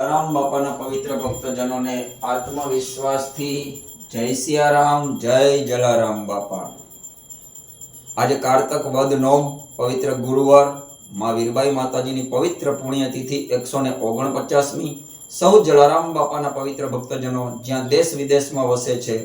રામ બાપાના પવિત્ર ભક્તજનોને આત્મવિશ્વાસથી જય સિયારામ, જય જલારામ બાપા। આજે કારતક વદ નોમ પવિત્ર ગુરુવાર માં વીરબાઈ માતાજીની પવિત્ર પુણ્યતિથિ 149મી। સૌ જલારામ બાપાના પવિત્ર ભક્તજનો જ્યાં દેશ વિદેશમાં વસે છે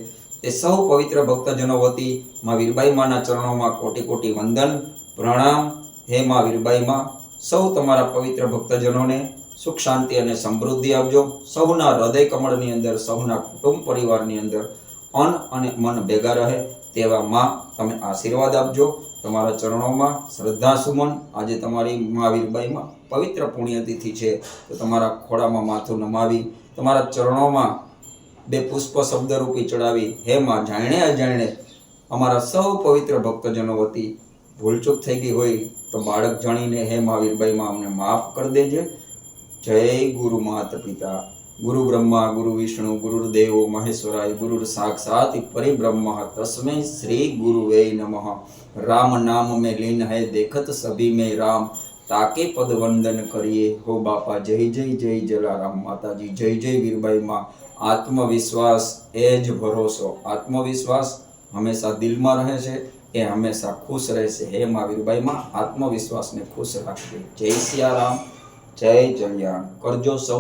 તે સૌ પવિત્ર ભક્તજનો વતી માં વીરબાઈ માના ચરણોમાં કોટી કોટી વંદન પ્રણામ। હે માં વીરબાઈ માં, સૌ તમારા પવિત્ર ભક્તજનોને સુખ शांति और समृद्धि आपजो। सौना हृदय कमळनी अंदर, सौना कुटुंब परिवारनी अंदर अन्न अने मन भेगा रहे तेवा मां तमे आशीर्वाद आपजो। तमारा चरणों श्रद्धा सुमन। आज तमारी मां वीरबाई मां पवित्र पुण्यतिथि है तो तमारा खोड़ामां माथुं नमावी तमारा चरणों में बे पुष्प शब्दरूपी चढ़ावी हे मां जाणे अजाणे अमारा सौ पवित्र भक्तजनों वती भूलचूक थई गई होय तो बाळक जाणीने हे मां वीरबाई मां अमने माफ कर देजे। जय गुरु माता पिता, गुरु ब्रह्मा गुरु विष्णु गुरुर्देव महेश्वराय, गुरु साक्षात् परिब्रह्म तस्मै श्री गुरुवे नमः। राम नाम में लीन है देखत सभी में राम, ताके पद वंदन करिए हो बापा। जय जय जय जलाराम माताजी, जय जय वीरबाई माँ। आत्मविश्वास एज भरोसो, आत्मविश्वास हमेशा दिल में रहे छे ए हमेशा खुश रहेशे। हे मां वीरबाई माँ आत्मविश्वास ने खुश राखजे। जय सियाराम, जय जलियाण करजो सौ।